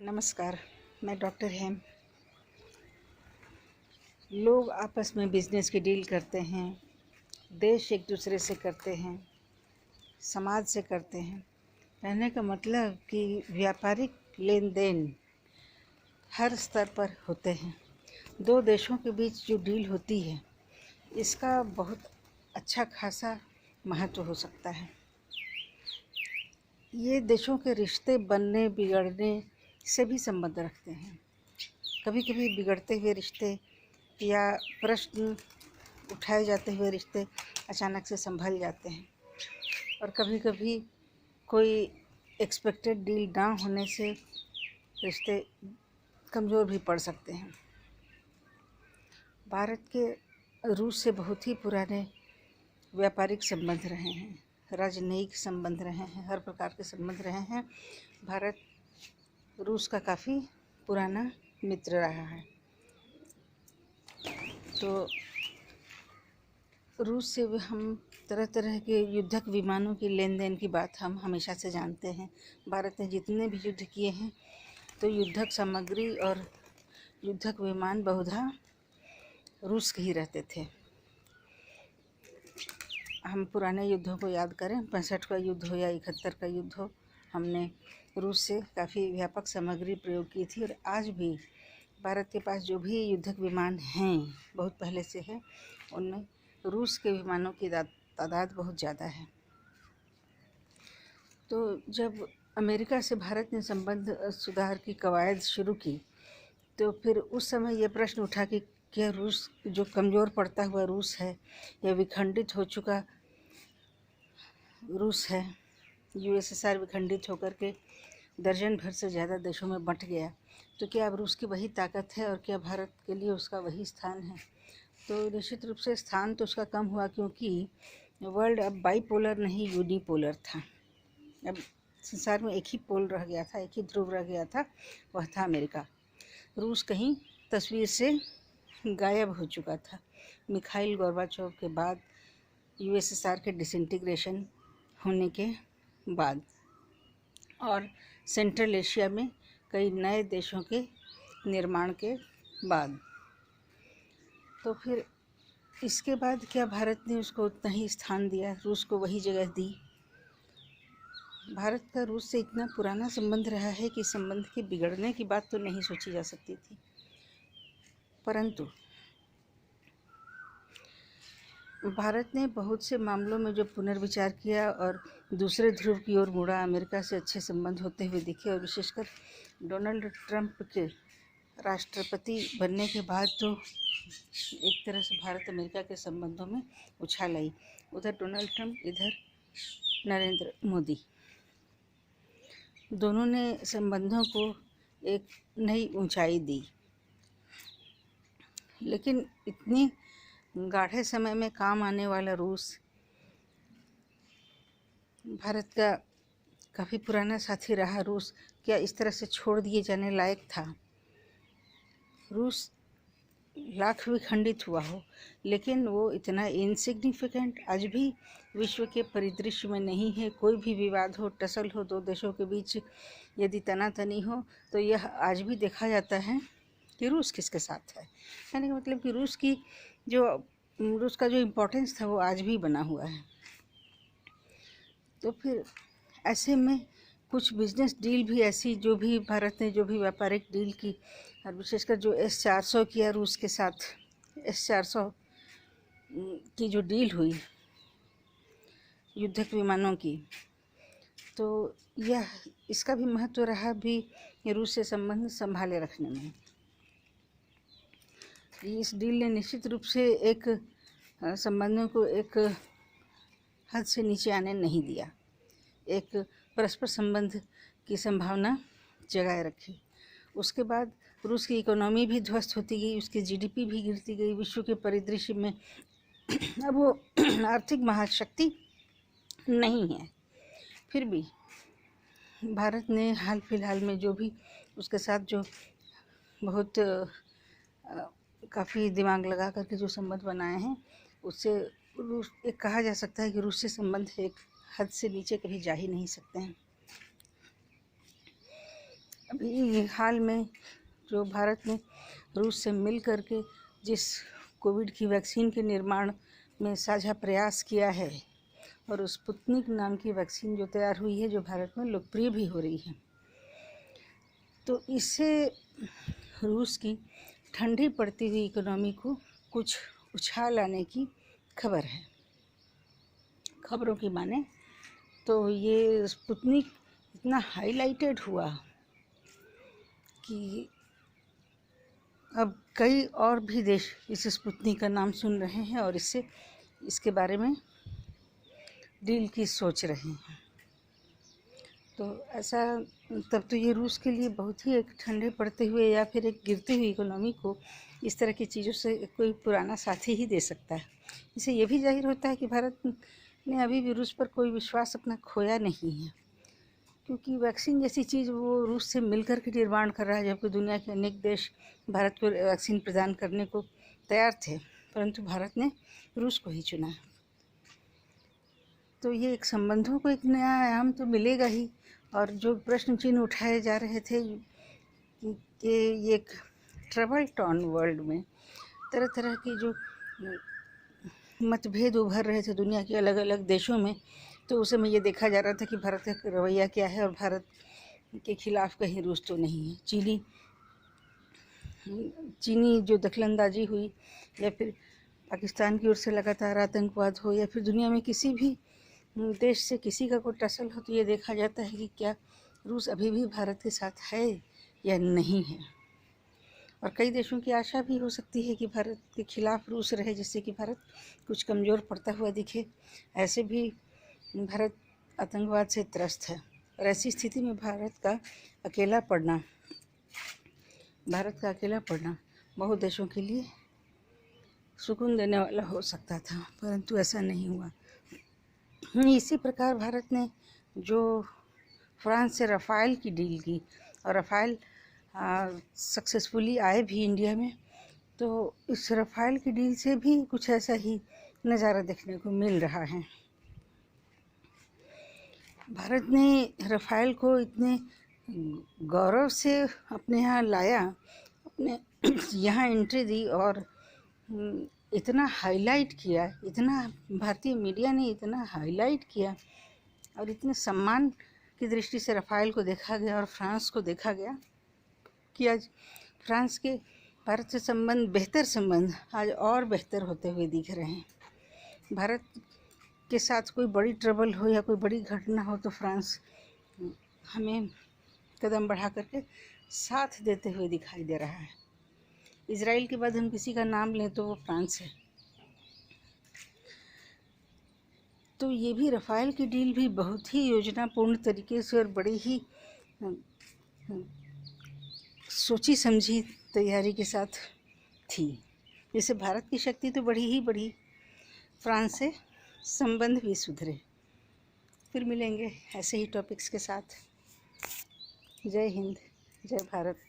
नमस्कार, मैं डॉक्टर हेम। लोग आपस में बिजनेस की डील करते हैं, देश एक दूसरे से करते हैं, समाज से करते हैं। कहने का मतलब कि व्यापारिक लेन देन हर स्तर पर होते हैं। दो देशों के बीच जो डील होती है, इसका बहुत अच्छा खासा महत्व हो सकता है। ये देशों के रिश्ते बनने बिगड़ने से भी संबंध रखते हैं। कभी कभी बिगड़ते हुए रिश्ते या प्रश्न उठाए जाते हुए रिश्ते अचानक से संभल जाते हैं, और कभी कभी कोई एक्सपेक्टेड डील ना होने से रिश्ते कमज़ोर भी पड़ सकते हैं। भारत के रूस से बहुत ही पुराने व्यापारिक संबंध रहे हैं, राजनयिक संबंध रहे हैं, हर प्रकार के संबंध रहे हैं। भारत रूस का काफ़ी पुराना मित्र रहा है। तो रूस से हम तरह तरह के युद्धक विमानों की लेन देन की बात हम हमेशा से जानते हैं। भारत ने जितने भी युद्ध किए हैं, तो युद्धक सामग्री और युद्धक विमान बहुधा रूस के ही रहते थे। हम पुराने युद्धों को याद करें, 65 का युद्ध हो या 71 का युद्ध हो, हमने रूस से काफ़ी व्यापक सामग्री प्रयोग की थी। और आज भी भारत के पास जो भी युद्धक विमान हैं, बहुत पहले से है, उनमें रूस के विमानों की तादाद बहुत ज़्यादा है। तो जब अमेरिका से भारत ने संबंध सुधार की कवायद शुरू की, तो फिर उस समय ये प्रश्न उठा कि क्या रूस जो कमज़ोर पड़ता हुआ रूस है, या विखंडित हो चुका रूस है, यूएसएसआर विखंडित होकर के दर्जन भर से ज़्यादा देशों में बंट गया, तो क्या अब रूस की वही ताकत है, और क्या भारत के लिए उसका वही स्थान है? तो निश्चित रूप से स्थान तो उसका कम हुआ, क्योंकि वर्ल्ड अब बाईपोलर नहीं यूनिपोलर था। अब संसार में एक ही पोल रह गया था, एक ही ध्रुव रह गया था, वह था अमेरिका। रूस कहीं तस्वीर से गायब हो चुका था। मिखाइल गोर्बाचोव के बाद, यूएसएसआर के डिसइंटीग्रेशन होने के बाद, और सेंट्रल एशिया में कई नए देशों के निर्माण के बाद, तो फिर इसके बाद क्या भारत ने उसको उतना ही स्थान दिया, रूस को वही जगह दी? भारत का रूस से इतना पुराना संबंध रहा है कि संबंध के बिगड़ने की बात तो नहीं सोची जा सकती थी। परंतु भारत ने बहुत से मामलों में जो पुनर्विचार किया और दूसरे ध्रुव की ओर मुड़ा, अमेरिका से अच्छे संबंध होते हुए दिखे, और विशेषकर डोनाल्ड ट्रंप के राष्ट्रपति बनने के बाद तो एक तरह से भारत अमेरिका के संबंधों में उछाल आई। उधर डोनाल्ड ट्रंप, इधर नरेंद्र मोदी, दोनों ने संबंधों को एक नई ऊंचाई दी। लेकिन इतनी गाढ़े समय में काम आने वाला रूस भारत का काफ़ी पुराना साथी रहा। रूस क्या इस तरह से छोड़ दिए जाने लायक था? रूस लाख भी खंडित हुआ हो, लेकिन वो इतना इनसिग्निफिकेंट आज भी विश्व के परिदृश्य में नहीं है। कोई भी विवाद हो, टसल हो, दो देशों के बीच यदि तनातनी हो, तो यह आज भी देखा जाता है कि रूस किसके साथ है। कहने का मतलब कि रूस का जो इम्पोर्टेंस था, वो आज भी बना हुआ है। तो फिर ऐसे में कुछ बिजनेस डील भी ऐसी, जो भी भारत ने जो भी व्यापारिक डील की, और विशेषकर जो S-400 किया रूस के साथ, S-400 की जो डील हुई युद्धक विमानों की, तो यह इसका भी महत्व रहा भी रूस से संबंध संभाले रखने में। इस डील ने निश्चित रूप से एक संबंधों को एक हद से नीचे आने नहीं दिया, एक परस्पर संबंध की संभावना जगाए रखी। उसके बाद रूस की इकोनॉमी भी ध्वस्त होती गई, उसकी जीडीपी भी गिरती गई। विश्व के परिदृश्य में अब वो आर्थिक महाशक्ति नहीं है। फिर भी भारत ने हाल फिलहाल में जो भी उसके साथ जो बहुत काफ़ी दिमाग लगा करके जो संबंध बनाए हैं, उससे रूस, एक कहा जा सकता है कि रूस से संबंध एक हद से नीचे कभी जा ही नहीं सकते हैं। अभी हाल में जो भारत ने रूस से मिल करके जिस कोविड की वैक्सीन के निर्माण में साझा प्रयास किया है, और स्पुतनिक नाम की वैक्सीन जो तैयार हुई है, जो भारत में लोकप्रिय भी हो रही है, तो इससे रूस की ठंडी पड़ती हुई इकोनॉमी को कुछ उछाल आने की खबर है। खबरों की माने तो ये स्पुतनिक इतना हाईलाइटेड हुआ कि अब कई और भी देश इस स्पुतनिक का नाम सुन रहे हैं और इसके बारे में डील की सोच रहे हैं। तो ऐसा तब तो ये रूस के लिए बहुत ही एक ठंडे पड़ते हुए या फिर एक गिरती हुई इकोनॉमी को इस तरह की चीज़ों से कोई पुराना साथी ही दे सकता है। इससे ये भी जाहिर होता है कि भारत ने अभी भी रूस पर कोई विश्वास अपना खोया नहीं है, क्योंकि वैक्सीन जैसी चीज़ वो रूस से मिलकर के निर्माण कर रहा है, जबकि दुनिया के अनेक देश भारत को वैक्सीन प्रदान करने को तैयार थे, परंतु भारत ने रूस को ही चुना। तो ये एक संबंधों को एक नया आयाम तो मिलेगा ही। और जो प्रश्न चिन्ह उठाए जा रहे थे कि ये एक ट्रबल टॉर्न वर्ल्ड में तरह तरह की जो मतभेद उभर रहे थे दुनिया के अलग अलग देशों में, तो उस समय ये देखा जा रहा था कि भारत का रवैया क्या है और भारत के खिलाफ कहीं रूस तो नहीं है। चीनी जो दखलंदाजी हुई, या फिर पाकिस्तान की ओर से लगातार आतंकवाद हो, या फिर दुनिया में किसी भी देश से किसी का कोई टसल हो, तो ये देखा जाता है कि क्या रूस अभी भी भारत के साथ है या नहीं है। और कई देशों की आशा भी हो सकती है कि भारत के खिलाफ रूस रहे, जिससे कि भारत कुछ कमज़ोर पड़ता हुआ दिखे। ऐसे भी भारत आतंकवाद से त्रस्त है, और ऐसी स्थिति में भारत का अकेला पड़ना बहुत देशों के लिए सुकून देने वाला हो सकता था, परंतु ऐसा नहीं हुआ। इसी प्रकार भारत ने जो फ्रांस से रफ़ाल की डील की, और रफ़ाल सक्सेसफुली आए भी इंडिया में, तो इस रफ़ाल की डील से भी कुछ ऐसा ही नज़ारा देखने को मिल रहा है। भारत ने रफ़ाल को इतने गौरव से अपने यहाँ लाया, अपने यहाँ एंट्री दी, और इतना हाईलाइट किया, इतना भारतीय मीडिया ने इतना हाईलाइट किया, और इतने सम्मान की दृष्टि से रफ़ाल को देखा गया और फ्रांस को देखा गया कि आज फ्रांस के भारत से बेहतर संबंध आज और बेहतर होते हुए दिख रहे हैं। भारत के साथ कोई बड़ी ट्रबल हो या कोई बड़ी घटना हो, तो फ्रांस हमें कदम बढ़ा करके साथ देते हुए दिखाई दे रहा है। इजराइल के बाद हम किसी का नाम लें तो वो फ्रांस है। तो ये भी रफ़ाल की डील भी बहुत ही योजनापूर्ण तरीके से और बड़ी ही सोची समझी तैयारी के साथ थी, जिससे भारत की शक्ति तो बढ़ी ही बढ़ी, फ्रांस से संबंध भी सुधरे। फिर मिलेंगे ऐसे ही टॉपिक्स के साथ। जय हिंद, जय भारत।